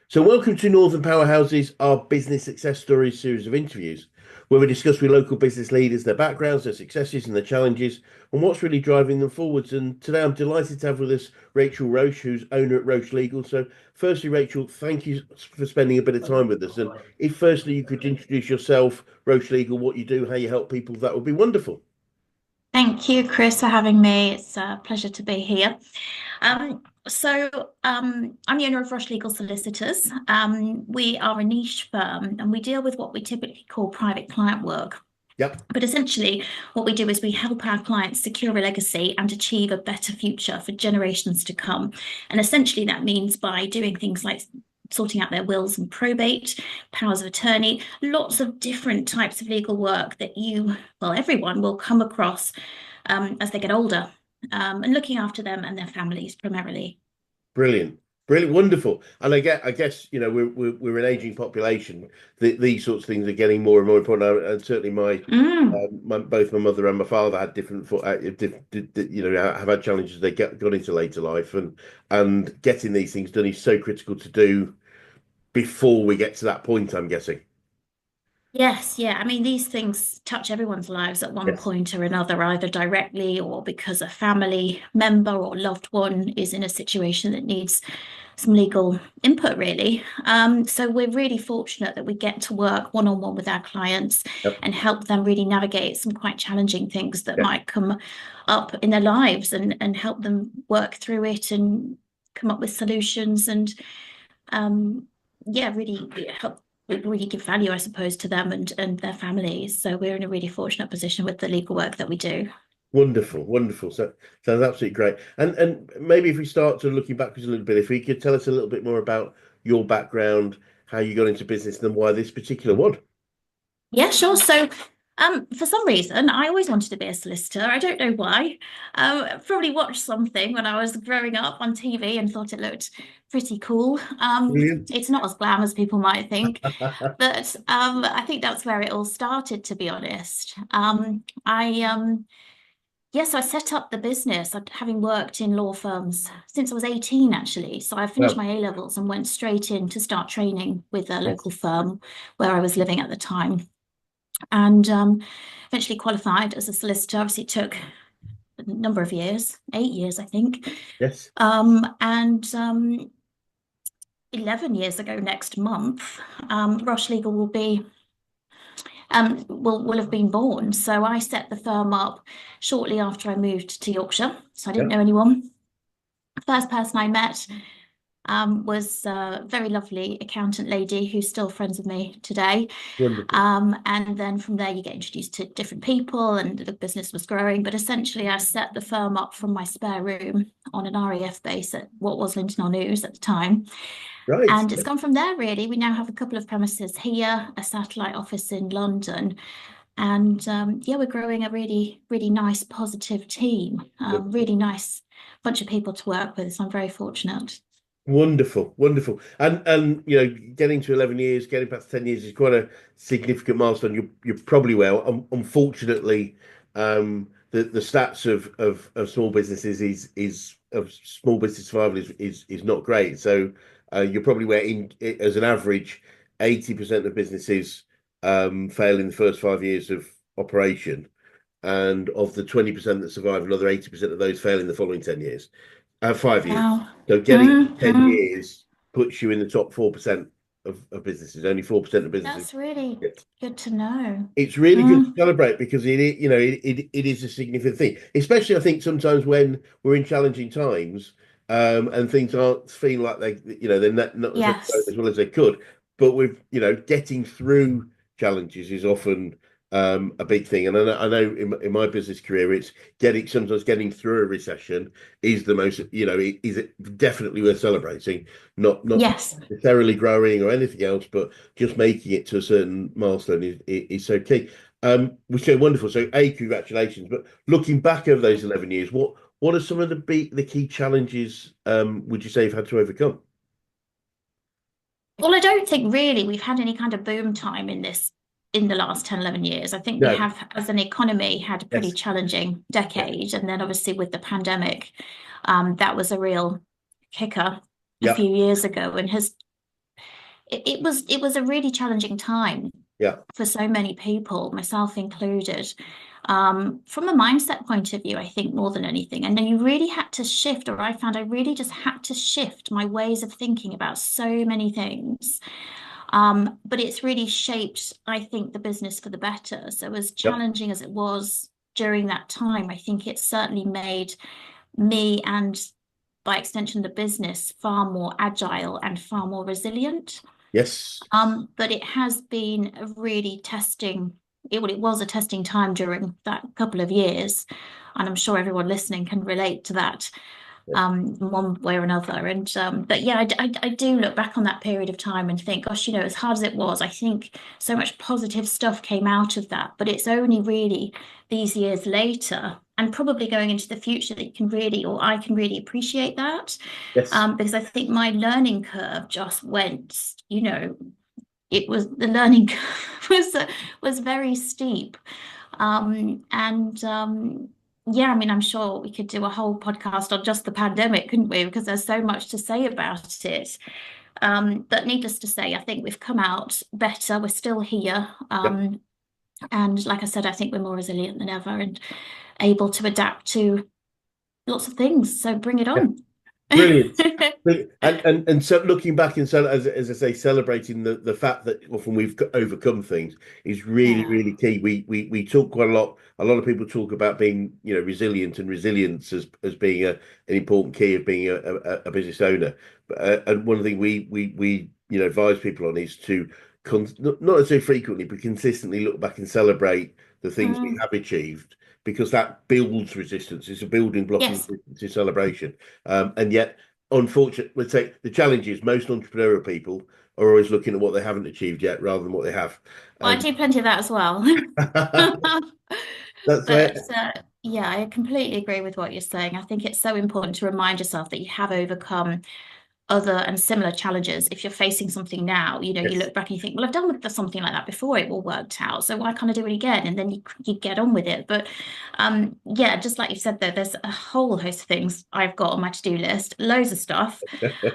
So, welcome to Northern Powerhouses, our business success stories series of interviews, where we discuss with local business leaders their backgrounds, their successes, and their challenges, and what's really driving them forwards. And today, I'm delighted to have with us Rachel Roche, who's owner at Roche Legal. So, firstly, Rachel, thank you for spending a bit of time with us. And if firstly you could introduce yourself, Roche Legal, what you do, how you help people, that would be wonderful. Thank you, Chris, for having me. It's a pleasure to be here. I'm the owner of Roche Legal Solicitors. We are a niche firm and we deal with what we typically call private client work. Yep. But essentially, what we do is we help our clients secure a legacy and achieve a better future for generations to come. And essentially, that means by doing things like sorting out their wills and probate, powers of attorney, lots of different types of legal work that everyone will come across as they get older, and looking after them and their families primarily. Brilliant, brilliant, wonderful. And I guess we're an aging population. These sorts of things are getting more and more important. And certainly Mm. both my mother and my father had have had challenges. They got into later life, and getting these things done is so critical to do before we get to that point, I'm guessing. Yes, yeah. I mean, these things touch everyone's lives at one Yes. point or another, either directly or because a family member or loved one is in a situation that needs some legal input, really. So we're really fortunate that we get to work one-on-one with our clients Yep. and help them really navigate some quite challenging things that Yes. might come up in their lives and help them work through it and come up with solutions and um, yeah, really help really give value, I suppose, to them and their families. So we're in a really fortunate position with the legal work that we do. Wonderful, wonderful. So sounds absolutely great. And maybe if we start to looking backwards a little bit, if you could tell us a little bit more about your background, how you got into business, and why this particular one. Yeah, sure. For some reason, I always wanted to be a solicitor. I don't know why. Probably watched something when I was growing up on TV and thought it looked pretty cool. Brilliant. It's not as glam as people might think, but I think that's where it all started, to be honest. Yes, I set up the business, having worked in law firms since I was 18, actually. So I finished Well, my A-levels and went straight in to start training with a yes. local firm where I was living at the time. And eventually qualified as a solicitor. Obviously, it took a number of years, 8 years, I think. Yes. And 11 years ago next month, Roche Legal will have been born. So I set the firm up shortly after I moved to Yorkshire. So I didn't Yep. know anyone. First person I met was a very lovely accountant lady who's still friends with me today. Wonderful. And then from there, you get introduced to different people, and the business was growing. But essentially, I set the firm up from my spare room on an RAF base at what was Linton on Ouse at the time. Right. And it's gone from there, really. We now have a couple of premises here, a satellite office in London. And yeah, we're growing a really, really nice, positive team, Wonderful. really nice bunch of people to work with. So I'm very fortunate. Wonderful, wonderful. And getting to 11 years, getting past 10 years is quite a significant milestone. You're probably well. Unfortunately, the stats of small businesses is of small business survival is not great. So you're probably where in as an average, 80% of businesses fail in the first 5 years of operation. And of the 20% that survive, another 80% of those fail in the following 10 years. 5 years. Wow. So getting ten Hmm. years puts you in the top 4% of businesses. Only 4% of businesses. That's really Yes. good to know. It's really good to Mm. celebrate because it is a significant thing. Especially I think sometimes when we're in challenging times, and things aren't feeling like they're not necessarily going Yes. as well as they could. But with getting through challenges is often a big thing. And I know in my business career, it's sometimes getting through a recession is the most, is it definitely worth celebrating. Not Yes. necessarily growing or anything else, but just making it to a certain milestone is so key. Which is wonderful. So, congratulations. But looking back over those 11 years, what are some of the key challenges would you say you've had to overcome? Well, I don't think really we've had any kind of boom time in the last 10, 11 years. I think we No. have, as an economy, had a pretty Yes. challenging Yes. decade. And then obviously with the pandemic, that was a real kicker a Yep. few years ago and has it was a really challenging time Yeah. for so many people, myself included. From a mindset point of view, I think more than anything. And then you really had to shift, or I found I really just had to shift my ways of thinking about so many things. But it's really shaped, I think, the business for the better. So as Yep. challenging as it was during that time, I think it certainly made me and by extension the business far more agile and far more resilient. Yes. But it has been a really testing, it was a testing time during that couple of years. And I'm sure everyone listening can relate to that one way or another. And but yeah, I do look back on that period of time and think, gosh, as hard as it was, I think so much positive stuff came out of that. But it's only really these years later and probably going into the future that you can really, or I can really appreciate that. Yes. Because I think my learning curve just went, it was the learning curve was very steep. And yeah, I mean, I'm sure we could do a whole podcast on just the pandemic, couldn't we? Because there's so much to say about it. But needless to say, I think we've come out better. We're still here. Yep. And like I said, I think we're more resilient than ever and able to adapt to lots of things. So bring it Yeah. on. Brilliant. And so looking back and so as I say, celebrating the fact that often we've overcome things is really, Yeah. really key. We talk quite a lot. A lot of people talk about being, resilient and resilience as being an important key of being a business owner. And one thing we advise people on is to not so frequently, but consistently look back and celebrate the things we Mm, have achieved because that builds resistance. It's a building block of yes. to celebration. And yet, unfortunately, let's say the challenge is most entrepreneurial people are always looking at what they haven't achieved yet rather than what they have. Well, I And do plenty of that as well. that's But it. yeah, I completely agree with what you're saying. I think it's so important to remind yourself that you have overcome other and similar challenges. If you're facing something now, you Yes. look back and you think, well, I've done something like that before, it all worked out. So why can't I do it again? And then you get on with it. But yeah, just like you said there, there's a whole host of things I've got on my to-do list, loads of stuff.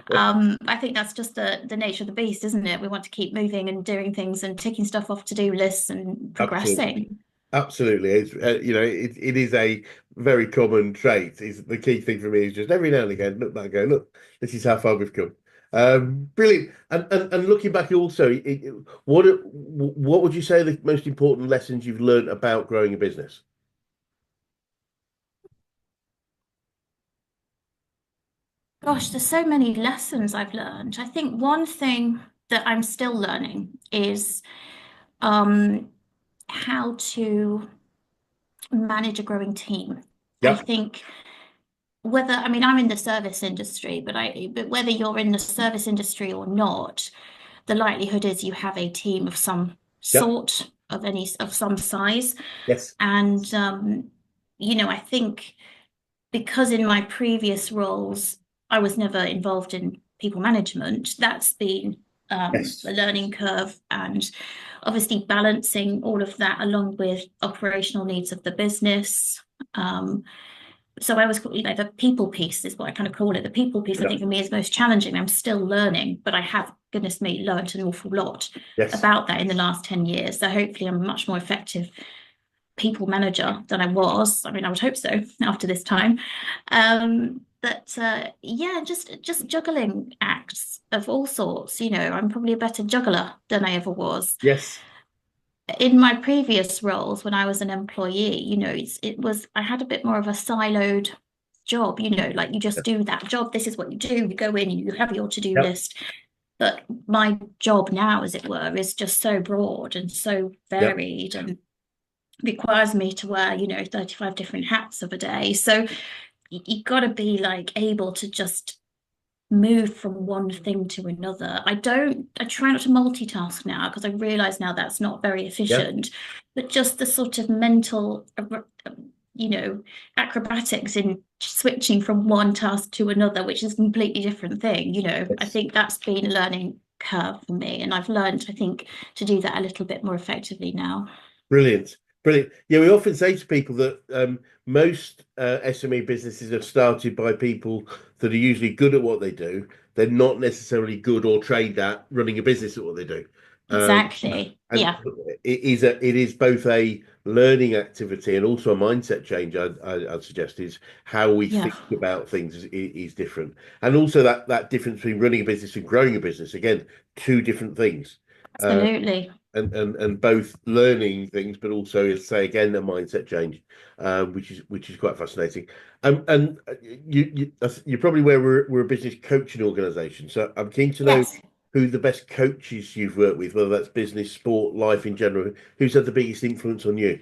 I think that's just the nature of the beast, isn't it? We want to keep moving and doing things and ticking stuff off to-do lists and Absolutely. progressing. Absolutely. It's, it is a very common trait. Is the key thing for me is just every now and again look back and go, look, this is how far we've come. Brilliant. And looking back also, what would you say are the most important lessons you've learned about growing a business? Gosh, there's so many lessons I've learned. I think one thing that I'm still learning is um, how to manage a growing team. I Yeah. think I mean, I'm in the service industry, but whether you're in the service industry or not, the likelihood is you have a team of some Yeah. sort of some size. Yes. And I think because in my previous roles, I was never involved in people management, that's been a Yes. learning curve and obviously balancing all of that along with operational needs of the business. So I was, the people piece is what I kind of call it. The people piece, I Yeah. think for me is most challenging. I'm still learning, but I have, goodness me, learned an awful lot Yes. about that in the last 10 years. So hopefully I'm a much more effective people manager than I was. I mean, I would hope so after this time. But yeah, just juggling acts of all sorts. I'm probably a better juggler than I ever was. Yes. In my previous roles, when I was an employee, I had a bit more of a siloed job. Like you just do that job. This is what you do. You go in, you have your to-do Yep. list. But my job now, as it were, is just so broad and so Yep. varied and requires me to wear, 35 different hats of a day. So you got to be like able to just move from one thing to another. I try not to multitask now because I realize now that's not very Yep. efficient, but just the sort of mental, you know, acrobatics in switching from one task to another, which is a completely different thing. I Yes. think that's been a learning curve for me. And I've learned, I think, to do that a little bit more effectively now. Brilliant. Brilliant. Yeah, we often say to people that most SME businesses are started by people that are usually good at what they do. They're not necessarily good or trained at running a business at what they do. Um, Exactly. and Yeah, it is both a learning activity and also a mindset change. I'd suggest is how we yeah, think about things is different, and also that difference between running a business and growing a business. Again, two different things. Uh, absolutely. and both learning things, but also, say again, a mindset change, which is quite fascinating. And you're probably aware we're a business coaching organisation, so I'm keen to know Yes. who the best coaches you've worked with, whether that's business, sport, life in general. Who's had the biggest influence on you?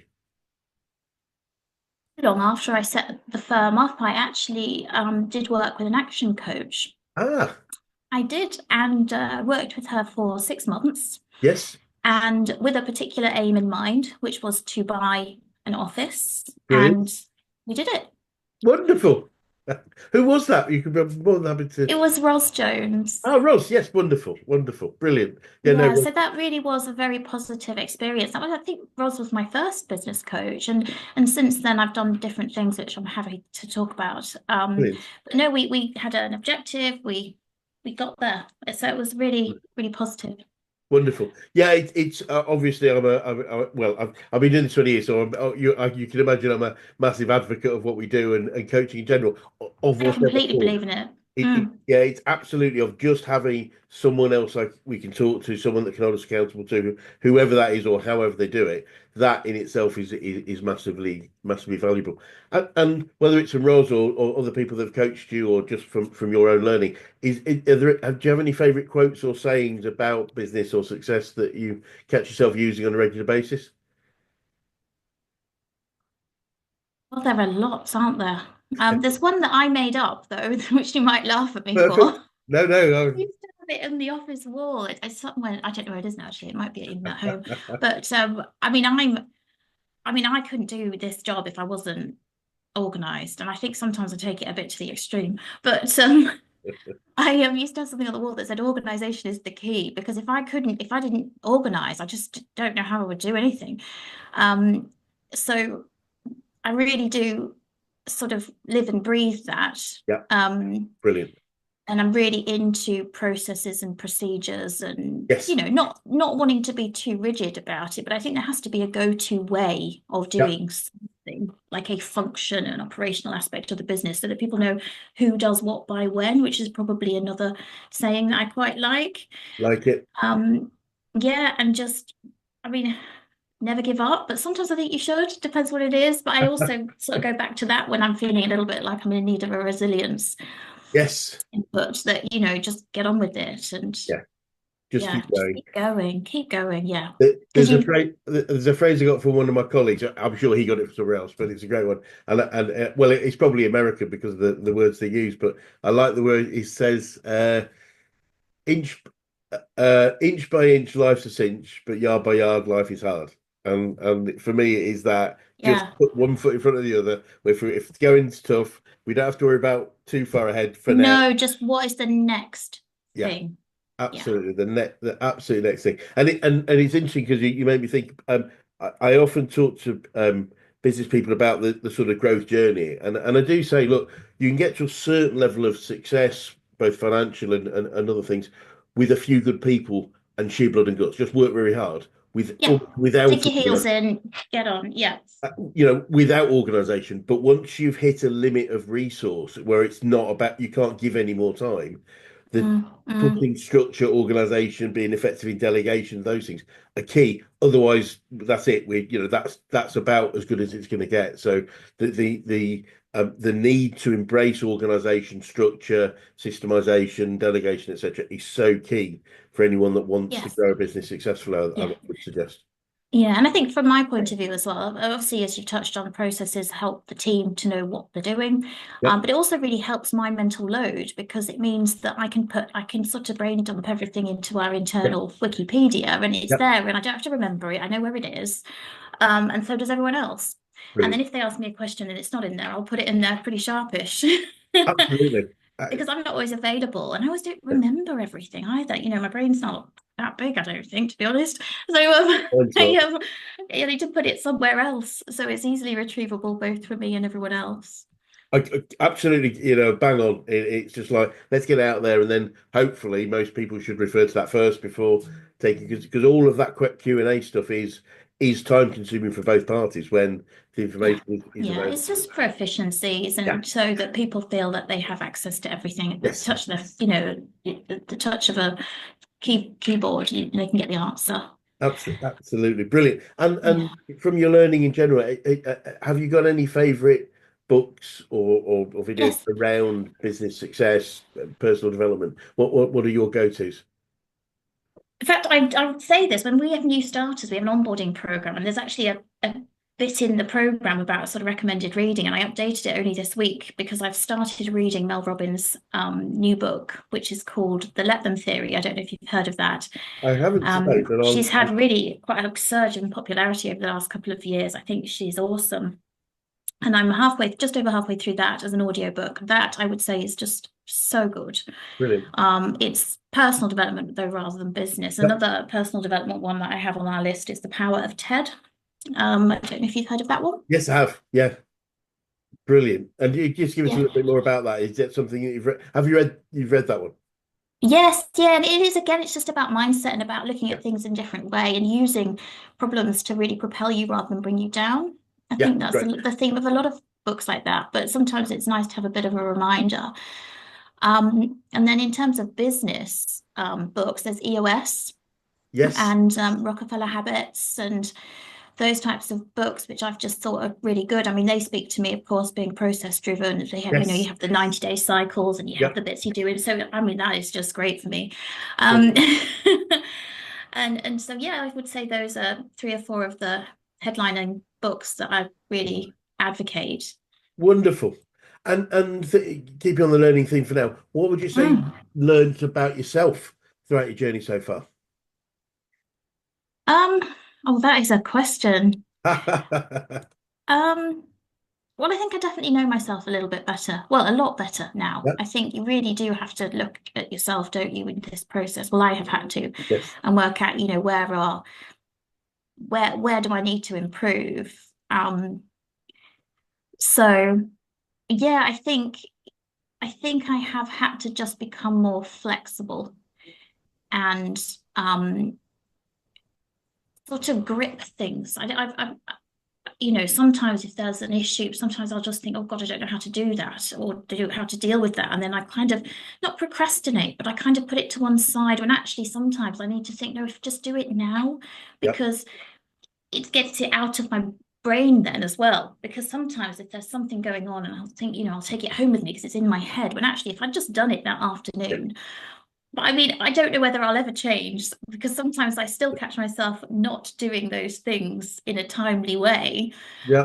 Long after I set the firm up, I actually did work with an action coach. Ah, I did, and worked with her for 6 months, yes, and with a particular aim in mind, which was to buy an office, brilliant, and we did it. wonderful. Who was that? You could be more than happy to. It was Ross Jones. Oh, Ross, yes, wonderful, wonderful, brilliant. Yeah, no, Yeah, so that really was a very positive experience. That was, I think, Ross was my first business coach, and since then I've done different things which I'm happy to talk about. brilliant. But no, we had an objective. We got there, so it was really positive. Wonderful. Yeah, it's obviously well, I've been doing this 20 years, so you can imagine I'm a massive advocate of what we do and coaching in general of I whatever completely form. believe in it. It Mm, yeah, it's absolutely of just having someone else like we can talk to, someone that can hold us accountable to, whoever that is or however they do it. That in itself is massively valuable. And whether it's from Ros or other people that have coached you or just from your own learning, do you have any favourite quotes or sayings about business or success that you catch yourself using on a regular basis? well, there are lots, aren't there? There's one that I made up though, which you might laugh at me Perfect. for. No, no, We used to have it in the office wall. It's somewhere, I don't know where it is now, actually. It might be even at home. no. But I mean, I couldn't do this job if I wasn't organized. And I think sometimes I take it a bit to the extreme. But I used to have something on the wall that said organization is the key, because if I didn't organize, I just don't know how I would do anything. Um, so I really do sort of live and breathe that. Yeah, Um, brilliant. and I'm really into processes and procedures, and Yes. not wanting to be too rigid about it, but I think there has to be a go-to way of Yeah, doing something, like a function and operational aspect of the business, so that people know who does what by when, which is probably another saying that I quite like. like it. Um, yeah, and just, I mean, never give up, but sometimes I think you should, depends what it is. But I also sort of go back to that when I'm feeling a little bit like I'm in need of a resilience Yes. input, that, just get on with it, and Yeah. Just yeah, keep just going. keep going. Yeah. Because There's a phrase I got from one of my colleagues. I'm sure he got it from somewhere else, but it's a great one. And well, it's probably American because of the words they use. But I like the word. He says, "Inch inch by inch, life's a cinch, but yard by yard, life is hard." And for me, it is that just yeah, put one foot in front of the other. If the going's tough, we don't have to worry about too far ahead for now. no, just what is the next Yeah. thing? Yeah. Absolutely, the absolute next thing, and it's interesting because you made me think. I often talk to business people about the sort of growth journey, and I do say, look, you can get to a certain level of success, both financial and other things, with a few good people and sheer blood and guts. Just work very hard Yeah. without Dig your heels in, get on. Yeah. without organization. But once you've hit a limit of resource where it's not about you can't give any more time, the Mm, mm. putting structure, organization, being effective in delegation, those things are key. Otherwise, that's it. That's about as good as it's going to get. So the need to embrace organization, structure, systemization, delegation, etc., is so key for anyone that wants to Yes. grow a business successfully. I Yeah. would suggest. Yeah, and I think from my point of view as well, obviously, as you've touched on, processes help the team to know what they're doing, Yep. but it also really helps my mental load, because it means that I can sort of brain dump everything into our Yep. internal Wikipedia, and it's Yep. there, and I don't have to remember it. I know where it is, and so does everyone else. And then Brilliant. if they ask me a question and it's not in there, I'll put it in there pretty sharpish. Absolutely. because I'm not always available, and I always don't remember everything either. My brain's not that big, I don't think, to be honest. So I need to put it somewhere else, so it's easily retrievable both for me and everyone else. Absolutely, bang on. It's just like, let's get out there, and then hopefully most people should refer to that first before taking, because all of that Q&A stuff is time consuming for both parties when the Yeah. information is Yeah, available. it's just for efficiencies Yeah. and so that people feel that they have access to everything at the Yes. touch of the touch of a keyboard, they can get the answer. Absolutely brilliant. And Yeah. from your learning in general, have you got any favorite books or videos Yes. around business success, personal development? What are your go-tos? In fact, I would say this when we have new starters, we have an onboarding program, and there's actually a bit in the program about sort of recommended reading, and I updated it only this week because I've started reading Mel Robbins' new book, which is called The Let Them Theory. I don't know if you've heard of that. I haven't today, but She's had really quite a surge in popularity over the last couple of years. I think she's awesome. And I'm just over halfway through that as an audiobook. That I would say is just so good. brilliant. It's personal development, though, rather than business. Yep. Another personal development one that I have on our list is The Power of TED. I don't know if you've heard of that one. Yes, I have. Yeah, brilliant. And you just give us a Yeah. little bit more about that. Is that something that you've read? Have you read? You've read that one? Yes, yeah, and it is again, it's just about mindset and about looking Yeah. at things in a different way and using problems to really propel you rather than bring you down. I Yeah, think that's great. the theme of a lot of books like that, but sometimes it's nice to have a bit of a reminder. And then in terms of business books, there's EOS Yes, and Rockefeller Habits and those types of books, which I've just thought are really good. I mean, they speak to me, of course, being process driven. They have, you yes, have the 90-day cycles and you have yeah. the bits you do. And so, I mean, that is just great for me. Brilliant. Um, and so, yeah, I would say those are three or four of the headlining books that I really advocate. Wonderful. And keeping on the learning theme for now, what would you say you Mm. learned about yourself throughout your journey so far? Um, oh, that is a question. Um, Well, I think I definitely know myself a little bit better. Well, a lot better now. Yeah, I think you really do have to look at yourself, don't you, in this process? Well, I have had to, yes, and work out, where do I need to improve? So yeah, I think I have had to just become more flexible and sort of grip things. Sometimes if there's an issue, sometimes I'll just think, oh God, I don't know how to do that or how to deal with that. And then I kind of not procrastinate, but I kind of put it to one side when actually sometimes I need to think, no, just do it now yep, because it gets it out of my brain then as well. Because sometimes if there's something going on and I'll think, I'll take it home with me because it's in my head. When actually, if I'd just done it that yeah, afternoon, but I mean, I don't know whether I'll ever change because sometimes I still catch myself not doing those things in a timely way. yeah.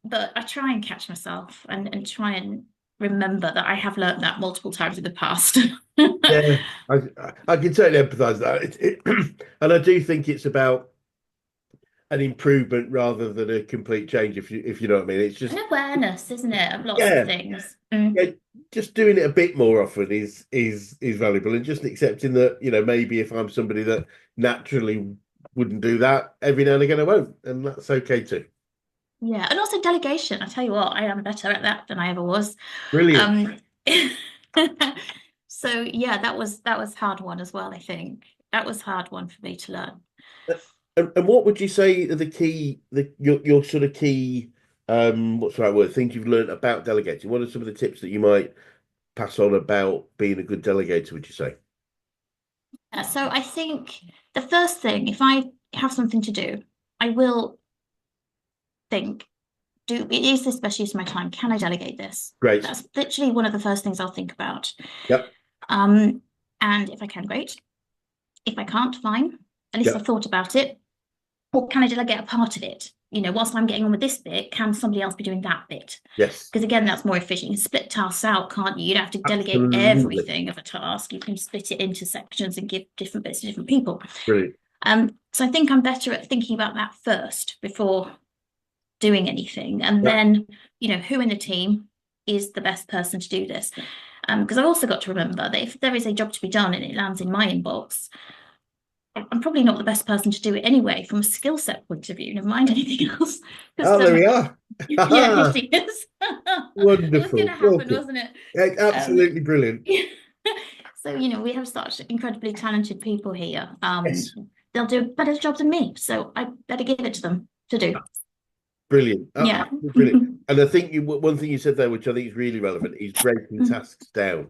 But I try and catch myself and try and remember that I have learned that multiple times in the past. Yeah, I can totally empathise that. And I do think it's about an improvement rather than a complete change. If you know what I mean, it's An just awareness, isn't it, of lots of yeah, things. yeah. Just doing it a bit more often is valuable, and just accepting that maybe if I'm somebody that naturally wouldn't do that, every now and again I won't, and that's okay too. Yeah, and also delegation. I tell you what, I am better at that than I ever was. Brilliant. Um, so yeah, that was hard one as well, I think. That was hard one for me to learn. And what would you say are your sort of key what's the right word, things you've learned about delegating? What are some of the tips that you might pass on about being a good delegator, would you say? So I think the first thing, if I have something to do, I will think, is this best use of my time? Can I delegate this? Great. That's literally one of the first things I'll think about. Yep. Um, and if I can, great. If I can't, fine. At least I've Yep. thought about it. Or can I delegate a part of it? Whilst I'm getting on with this bit, can somebody else be doing that bit? Yes. Because again, that's more efficient. You can split tasks out, can't you? You don't have to delegate Absolutely. everything of a task. You can split it into sections and give different bits to different people. Brilliant. So I think I'm better at thinking about that first before doing anything. And Yep. then, who in the team is the best person to do this? Because I've also got to remember that if there is a job to be done and it lands in my inbox, I'm probably not the best person to do it anyway from a skill set point of view, never mind anything else. Because Oh, there we are. yeah, it is. It was going Wonderful. to happen, Welcome. wasn't it? Yeah, Um, absolutely brilliant. so, we have such incredibly talented people here. Yes. They'll do a better job than me, so I better give it to them to do. Brilliant. Yeah. Absolutely brilliant. And I think one thing you said there, which I think is really relevant, is breaking tasks down.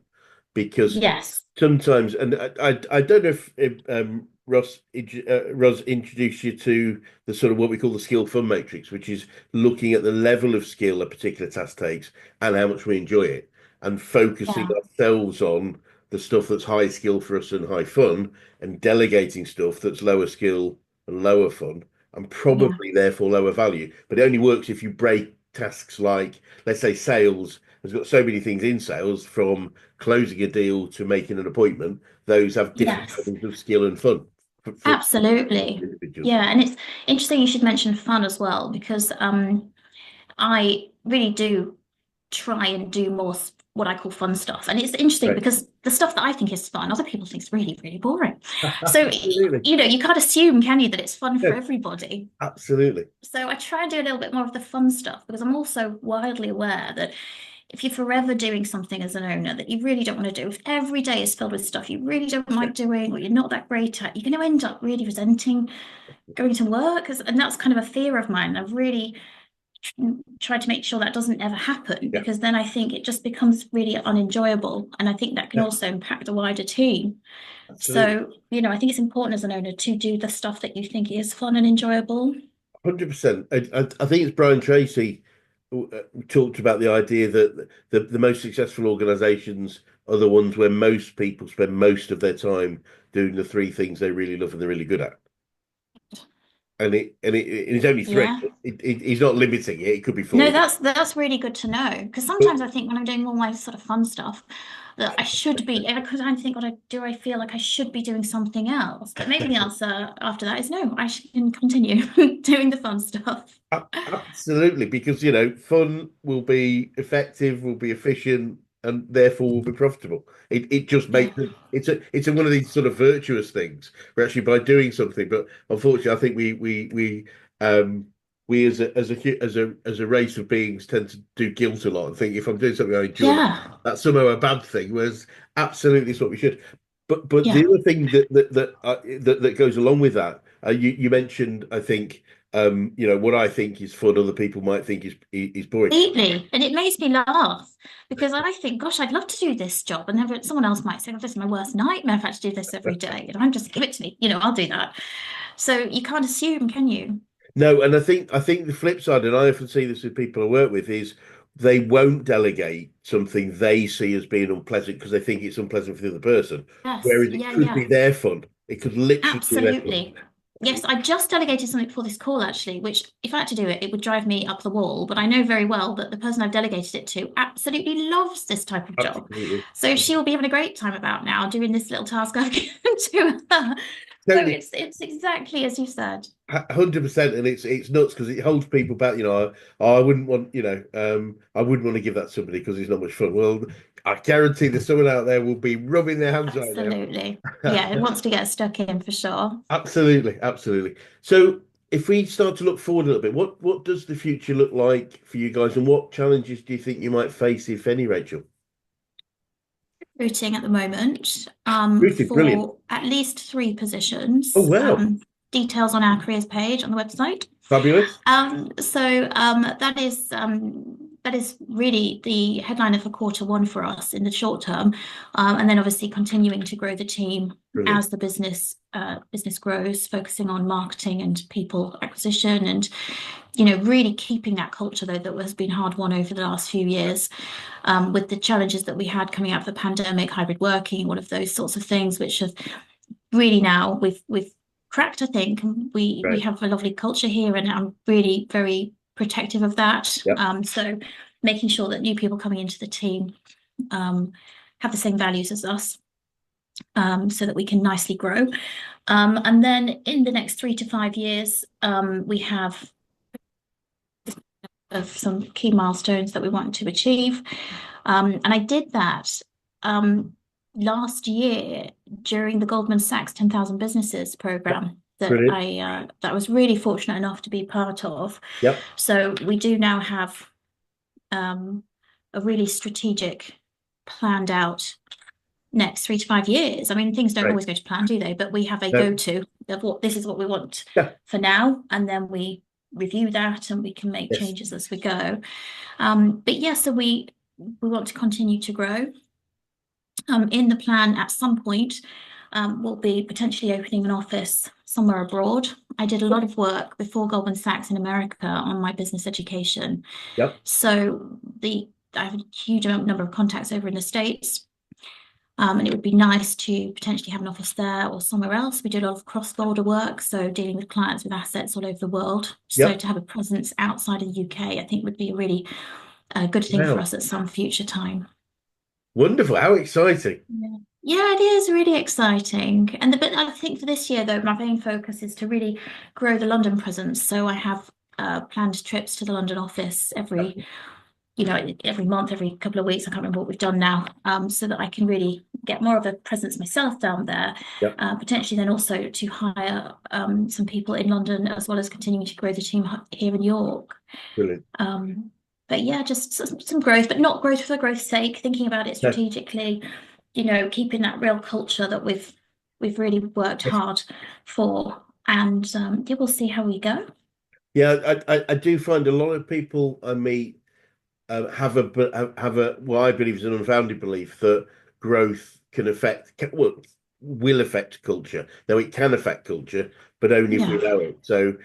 Because Yes. sometimes, and I don't know if Ross introduced you to the sort of what we call the skill fun matrix, which is looking at the level of skill a particular task takes and how much we enjoy it, and focusing Yeah. ourselves on the stuff that's high skill for us and high fun, and delegating stuff that's lower skill and lower fun, and Yeah. probably therefore lower value. But it only works if you break tasks like, let's say, sales has got so many things in sales, from closing a deal to making an appointment. Those have different Yes. levels of skill and fun for Absolutely. individuals. Yeah, and it's interesting you should mention fun as well because I really do try and do more what I call fun stuff. And it's interesting Right. because the stuff that I think is fun, other people think is really, really boring. So, Absolutely. you can't assume, can you, that it's fun for Yeah, everybody. absolutely. So I try and do a little bit more of the fun stuff because I'm also wildly aware that if you're forever doing something as an owner that you really don't want to do, if every day is filled with stuff you really don't Yeah, like doing or you're not that great at, you're going to end up really resenting going to work. And that's kind of a fear of mine. I've really tried to make sure that doesn't ever happen yeah, because then I think it just becomes really unenjoyable. And I think that can yeah, also impact the wider team. absolutely. So, I think it's important as an owner to do the stuff that you think is fun and enjoyable. 100%. I think it's Brian Tracy who talked about the idea that the most successful organizations are the ones where most people spend most of their time doing the three things they really love and they're really good at. And it's only three. Yeah. He's not limiting it. It could be No, four. that's really good to know because But sometimes I think when I'm doing all my sort of fun stuff that I should be, because I think, I feel like I should be doing something else? But maybe the answer after that is no, can continue doing the fun stuff. Absolutely, because fun will be effective, will be efficient, and therefore will be profitable. It just Yeah. makes it's one of these sort of virtuous things. We're actually by doing something, but unfortunately, I think we as a race of beings tend to do guilt a lot and think if I'm doing something I enjoy, Yeah. that's somehow a bad thing. Whereas absolutely, it's what we should. But the Yeah. other thing that goes along with that, you mentioned, I think what I think is fun, other people might think is boring. Completely. And it makes me laugh because I think, gosh, I'd love to do this job. And then someone else might say, oh, this is my worst nightmare if I had to do this every day. And I'm just give it to me. I'll do that. So you can't assume, can you? No, and I think the flip side, and I often see this with people I work with, is they won't delegate something they see as being unpleasant because they think it's unpleasant for the other person, Yes. whereas it Yeah. could be Yeah. their fun. It could literally be their fun. Absolutely. Yes, I just delegated something for this call actually, which if I had to do it, it would drive me up the wall. But I know very well that the person I've delegated it to absolutely loves this type of job. Absolutely. So she will be having a great time about now doing this little task I've given to her. So Totally. it's exactly as you said. 100%, and it's nuts because it holds people back. I wouldn't want, I wouldn't want to give that to somebody because it's not much fun. Well, I guarantee there's someone out there will be rubbing their hands right Absolutely. now. Yeah, it wants to get stuck in for sure. Absolutely, absolutely. So, if we start to look forward a little bit, what does the future look like for you guys, and what challenges do you think you might face, if any, Rachel? Recruiting at the moment Really brilliant. for at least three Oh positions. wow, Details on our careers page on the website. fabulous. That is really the headliner for quarter one for us in the short term, and then obviously continuing to grow the team Brilliant. as the business grows, focusing on marketing and people acquisition, and really keeping that culture though that has been hard won over the last few years, with the challenges that we had coming out of the pandemic, hybrid working, all of those sorts of things, which have really now we've cracked, I think. We Great. have a lovely culture here, and I'm really very protective of that. Yep. So making sure that new people coming into the team have the same values as us, so that we can nicely grow. And then in the next 3 to 5 years, we have of some key milestones that we want to achieve. And I did that um, last year during the Goldman Sachs 10,000 Businesses Yep. program that Brilliant. I was really fortunate enough to be part of. Yep. So we do now have um, a really strategic, planned out next 3 to 5 years. I mean, things don't Great. always go to plan, do they? But we have a No. go-to of what this is what we want Yeah. for now, and then we review that and we can make Yes. changes as we go. But yeah, so we want to continue to grow. In the plan at some point, we'll be potentially opening an office somewhere abroad. I did a lot of work before Goldman Sachs in America on my business education. Yep. So I have a huge number of contacts over in the States. And it would be nice to potentially have an office there or somewhere else. We do a lot of cross-border work, so dealing with clients with assets all over the world. So Yep. to have a presence outside of the UK, I think would be a really good thing for Wow. us at some future time. Wonderful. How exciting. Yeah. Yeah, it is really exciting. But I think for this year, though, my main focus is to really grow the London presence. So I have planned trips to the London office Yep. every month, every couple of weeks. I can't remember what we've done now, so that I can really get more of a presence myself down there. Yep. Potentially then also to hire some people in London, as well as continuing to grow the team here in York. Brilliant. But yeah, just some growth, but not growth for growth's sake, thinking about it No. strategically, keeping that real culture that we've really worked Yes. hard for. And yeah, we'll see how we go. Yeah, I do find a lot of people I meet have a what I believe is an unfounded belief that growth well, will affect culture. Now it can affect culture, but only if we Yeah. allow it. So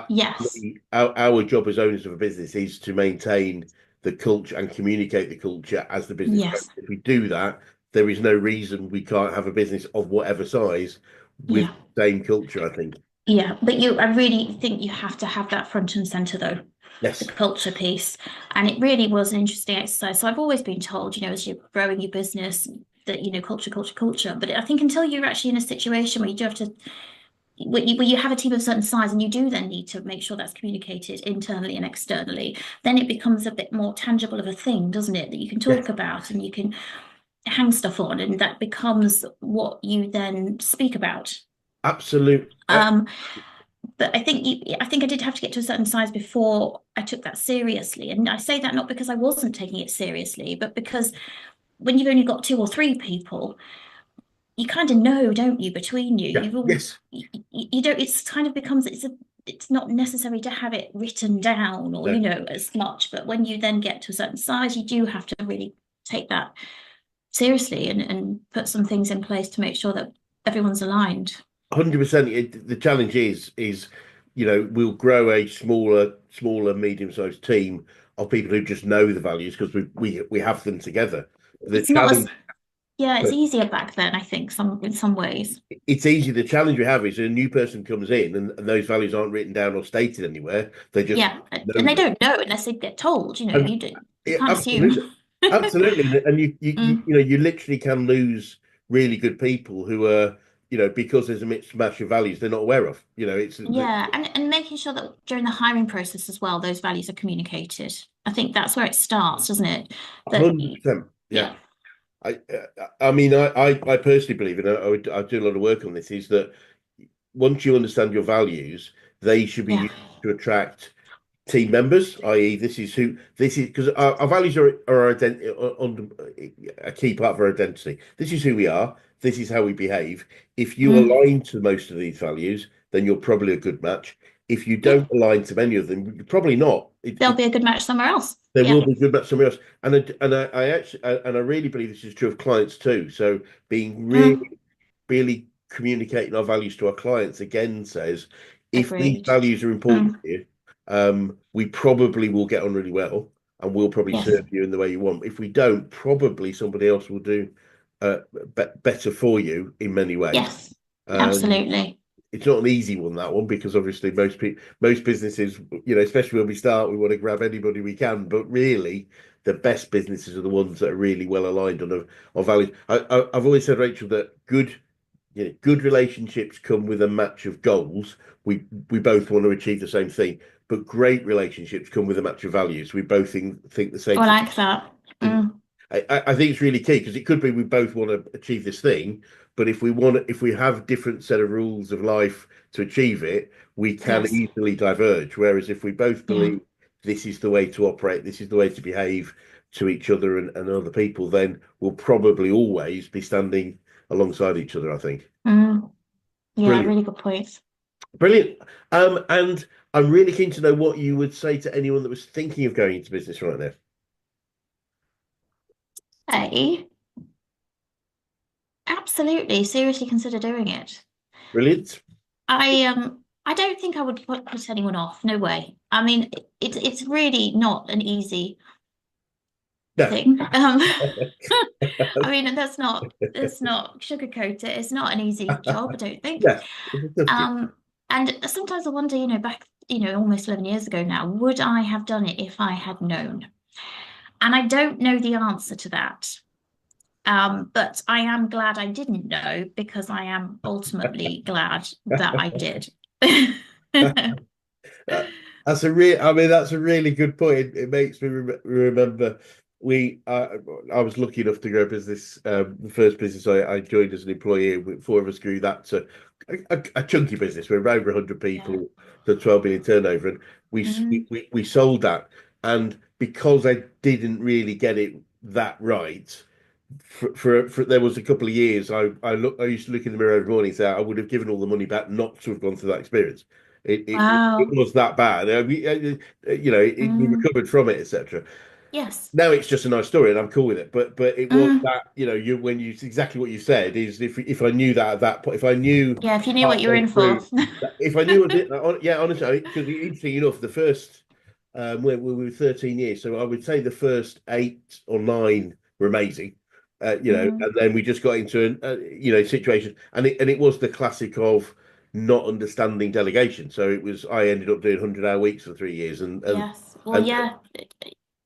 Yes. our job as owners of a business is to maintain the culture and communicate the culture as the business grows. Yes. If we do that, there is no reason we can't have a business of whatever size with Yeah. the same culture, I think. Yeah. But I really think you have to have that front and center though, the Yes. culture piece. And it really was an interesting exercise. So I've always been told, as you're growing your business, that, culture, culture, culture. But I think until you're actually in a situation where you do have to when you have a team of a certain size and you do then need to make sure that's communicated internally and externally, then it becomes a bit more tangible of a thing, doesn't it? That you can Yes. talk about and you can hang stuff on, and that becomes what you then speak about. Absolute. Um, but I think I did have to get to a certain size before I took that seriously. And I say that not because I wasn't taking it seriously, but because when you've only got two or three people, you kind of know, don't you, between you? Yeah. You've all Yes. you don't. It's kind of becomes it's not necessary to have it written down or No. as much. But when you then get to a certain size, you do have to really take that seriously and put some things in place to make sure that everyone's aligned. 100%. The challenge is, we'll grow a smaller, medium-sized team of people who just know the values because we have them together. The It's not as challenge, Yeah, it's easier back then, I think, in some ways. it's easy. The challenge we have is a new person comes in and those values aren't written down or stated anywhere. They just Yeah, know and they them. don't know unless they get told. And You yeah, can't assume. absolutely, absolutely. And Mm. you literally can lose really good people who are, because there's a mismatch of values they're not aware of. It's Yeah, and making sure that during the hiring process as well, those values are communicated. I think that's where it starts, doesn't it? That 100%. Yeah. yeah, I mean, I personally believe, and I do a lot of work on this, is that once you understand your values, they should be yeah, used to attract team members, i.e., this is because our values are on a key part of our identity. This is who we are. This is how we behave. If you mm, align to most of these values, then you're probably a good match. If you yeah. don't align to many of them, you're probably not. There'll be a good match somewhere else. There Yeah. will be a good match somewhere else, and I actually and I really believe this is true of clients too. So being Mm, really communicating our values to our clients again says if these agreed. values are important Mm, to you, we probably will get on really well and we'll probably yes. serve you in the way you want. If we don't, probably somebody else will do better for you in many ways. Yes. Um, Absolutely. it's not an easy one, that one, because obviously most businesses, especially when we start, we want to grab anybody we can, but really the best businesses are the ones that are really well aligned on values. I've always said, Rachel, that good relationships come with a match of goals. We both want to achieve the same thing, but great relationships come with a match of values. We both think the Oh, same I thing. like that. And Mm, I think it's really key because it could be we both want to achieve this thing, but if we have different set of rules of life to achieve it, we can Yes. easily diverge. Whereas if we both Yeah. believe this is the way to operate, this is the way to behave to each other and other people, then we'll probably always be standing alongside each other, I think. Mm, yeah, Brilliant. really good points. Brilliant. And I'm really keen to know what you would say to anyone that was thinking of going into business right now. A, absolutely, seriously consider doing it. Brilliant. I don't think I would put anyone off. No way. I mean, it's really not an easy No. thing. I mean, let's not sugarcoat it. It's not an easy job, I don't think. Yeah. It's a tough gig. Um, and sometimes I wonder, back, almost 11 years ago now, would I have done it if I had known? And I don't know the answer to that. But I am glad I didn't know because I am ultimately glad that I did. Uh, I mean, that's a really good point. It makes me remember I was lucky enough to grow a business. The first business I joined as an employee, four of us grew that to a chunky business. We're over 100 Yeah. people, to 12 billion turnover, and Mm, we sold that. And because I didn't really get it that right, for there was a couple of years I used to look in the mirror every morning and say I would have given all the money back not to have gone through that experience. It wow. was that bad. We Mm, recovered from it, etc. yes. Now it's just a nice story, and I'm cool with it. But it was Mm, that you when you exactly what you said is if I knew that at that point, if I knew yeah, if you knew what you were halfway in for. through, if I knew what it, yeah, honestly, because interesting enough, the first we were 13 years, so I would say the first 8 or 9 were amazing. Mm, And then we just got into an situation, and it was the classic of not understanding delegation. So it was I ended up doing 100-hour weeks for 3 years, yes. Well, and yeah,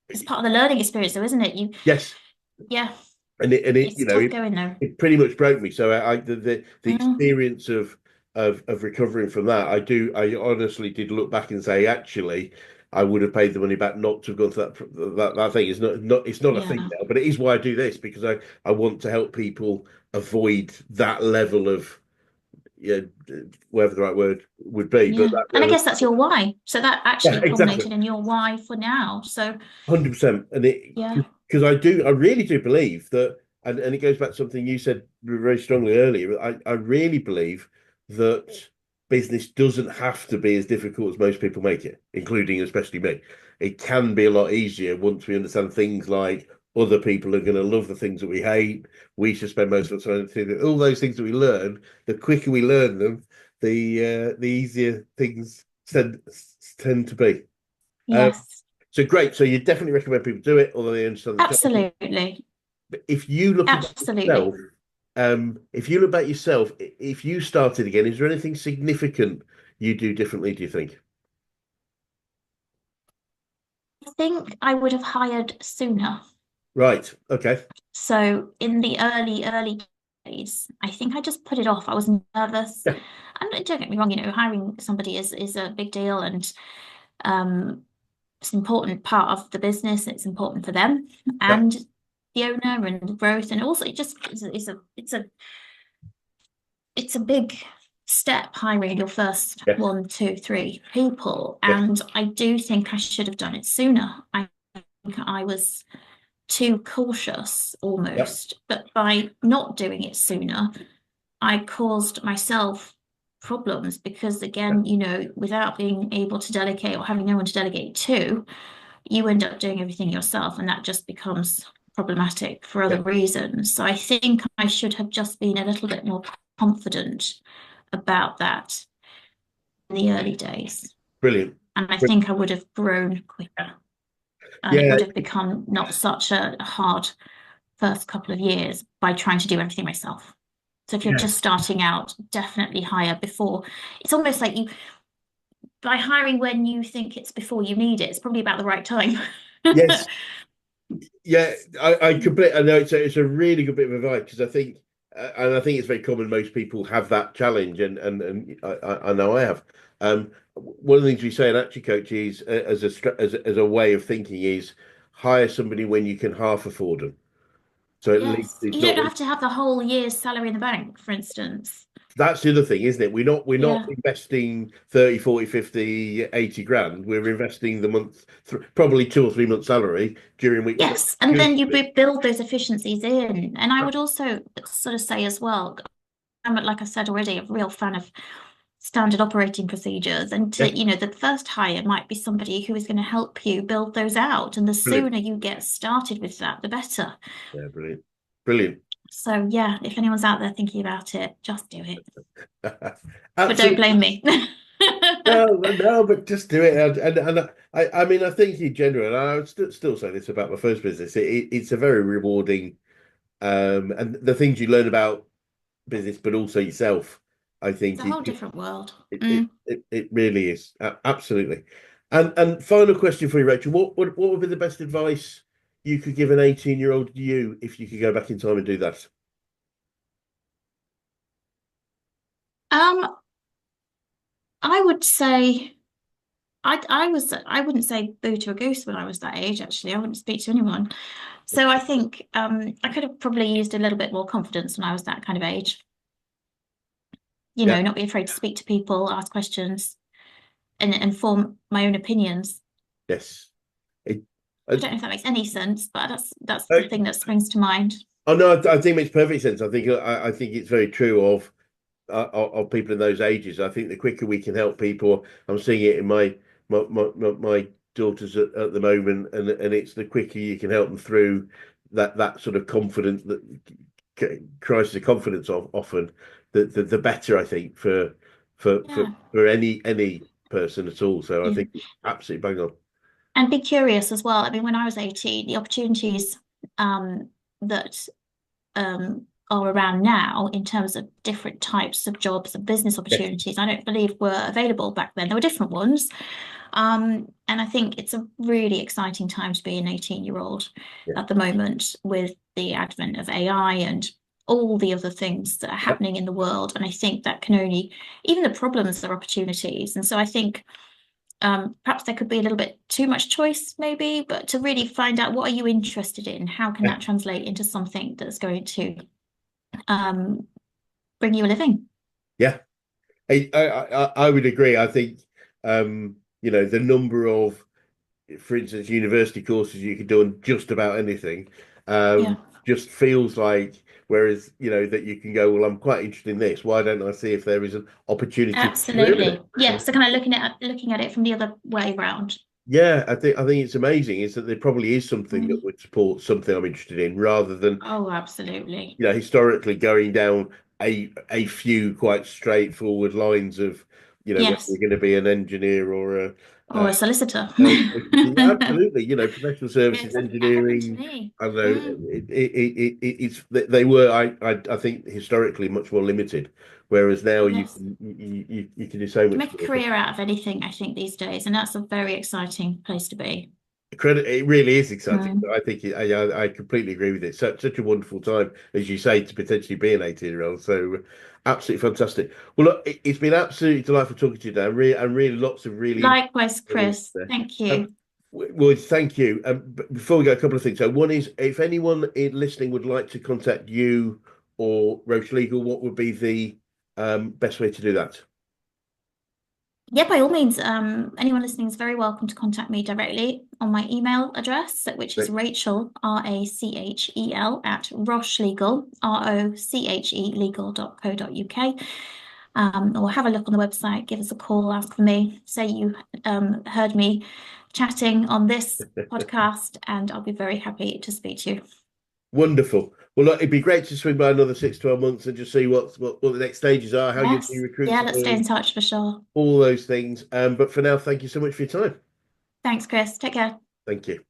it's part of the learning experience, though, isn't it? yes, Yeah, and it it's tough going though. it pretty much broke me. So the Mm, experience of recovering from that, I honestly did look back and say, actually, I would have paid the money back not to have gone to that thing. It's not a thing yeah, now, but it is why I do this because I want to help people avoid that level of yeah, whatever the right word would be, but yeah. that And I level. guess that's your why. So that Yeah, actually exactly. culminated in your why for now. So 100%. And it yeah, because I really do believe that, and it goes back to something you said very strongly earlier. I really believe that business doesn't have to be as difficult as most people make it, including especially me. It can be a lot easier once we understand things like other people are going to love the things that we hate. We should spend most of the time doing all those things that we learn. The quicker we learn them, the easier things tend to be. Um, yes, so great. So you definitely recommend people do it, although they understand the challenge. absolutely, But if you look at yourself, absolutely. if you look at yourself, if you started again, is there anything significant you do differently, do you think? I think I would have hired sooner. Right. Okay. So in the early days, I think I just put it off. I was nervous. Yeah. And don't get me wrong, hiring somebody is a big deal and um it's an important part of the business. It's important for them Yeah. and the owner and the growth. And also it just it's a big step hiring your first Yes. 1, 2, 3 people. Yes. And I do think I should have done it sooner. I think I was too cautious Yeah. almost. But by not doing it sooner, I caused myself problems because, Yeah. again, without being able to delegate or having no one to delegate to, you end up doing everything yourself, and that just becomes problematic for Yeah. other reasons. So I think I should have just been a little bit more confident about that in the early days. Brilliant. And I think I would have grown quicker and it Yeah. would have become not such a hard first couple of years by trying to do everything myself. So if you're Yeah. just starting out, definitely hire before. It's almost like by hiring when you think it's before you need it, it's probably about the right time. Yes. Yeah. I know it's a really good bit of advice because I think it's very common. Most people have that challenge, and I know I have. One of the things we say in Actually Coach is as a way of thinking is hire somebody when you can half afford them. So at least Yes. it's You not. don't have to have the whole year's salary in the bank, for instance. That's the other thing, isn't it? We're not Yeah. investing 30, 40, 50, 80 grand. We're investing the month, probably 2 or 3 months salary during which that's Yes. And good. then you build those efficiencies in. And I would also sort of say as well, I'm, like I said already, a real fan of standard operating procedures. And Yeah, the first hire might be somebody who is going to help you build those out. And the brilliant. sooner you get started with that, the better. Yeah, brilliant. Brilliant. So yeah, if anyone's out there thinking about it, just do it. But don't blame Absolutely. me. No, no, but just do it. And I mean, I think in general, and I would still say this about my first business, it's a very rewarding, and the things you learn about business, but also yourself, I It's think a whole different world. it really is. Absolutely. And final question for you, Rachel. What would be the best advice you could give an 18-year-old you if you could go back in time and do that? Um, I would say I wouldn't say boo to a goose when I was that age, actually. I wouldn't speak to anyone. So I think I could have probably used a little bit more confidence when I was that kind of age. Yeah, Not be afraid to speak to people, ask questions, and form my own opinions. yes. It, I I, don't know if that makes any sense, but that's the thing that springs to mind. oh no, I think it makes perfect sense. I think it's very true of people in those ages. I think the quicker we can help people, I'm seeing it in my daughters at the moment, and it's the quicker you can help them through that sort of confidence, that crisis of confidence of often, the better I think for for Yeah. for any person at all. So I Yeah. think absolutely bang on. And be curious as well. I mean, when I was 18, the opportunities that are around now in terms of different types of jobs and business Yes, opportunities, I don't believe were available back then. There were different ones. And I think it's a really exciting time to be an 18-year-old yeah, at the moment with the advent of AI and all the other things that are yeah, happening in the world. And I think that can only, even the problems are opportunities. And so I think perhaps there could be a little bit too much choice, maybe, but to really find out what are you interested in? How can yeah. that translate into something that's going to um, bring you a living? Yeah. I would agree. I think the number of, for instance, university courses you could do on just about anything, Yeah, just feels like, whereas, that you can go, well, I'm quite interested in this. Why don't I see if there is an opportunity for career in absolutely. Yeah, it? so kind of looking at it from the other way around. Yeah, I think it's amazing is that there probably is something that Mm. would support something I'm interested in, rather than, Oh, absolutely. historically going down a few quite straightforward lines of, whether Yes, you're going to be an engineer or or a solicitor. yeah, absolutely. Professional services, Yes, that happened to engineering. me. I don't know. It's they were. I think historically much more limited, whereas now Yes. you can do so You can much make a more. career out of anything, I think, these days, and that's a very exciting place to be. Credit. It really is exciting. Mm. I think I completely agree with it. Such a wonderful time, as you say, to potentially be an 18-year-old. So absolutely fantastic. Well, look, it's been absolutely delightful talking to you, Dan. And really lots of really Likewise, interesting Chris. there. Thank Um, you. well, thank you. But before we go, a couple of things. So one is, if anyone listening would like to contact you or Roche Legal, what would be the best way to do that? Yeah, by all means, anyone listening is very welcome to contact me directly on my email address, which is Great. Rachel, Rachel, at Roche Legal, Roche legal.co.uk. Or have a look on the website, give us a call, ask for me, say you heard me chatting on this podcast, and I'll be very happy to speak to you. Wonderful. Well, look, it'd be great to swing by another 6, 12 months and just see what the next stages are, how your new Yes. recruits Yeah, are let's stay in doing, touch for sure. all those things. But for now, thank you so much for your time. Thanks, Chris. Take care. Thank you.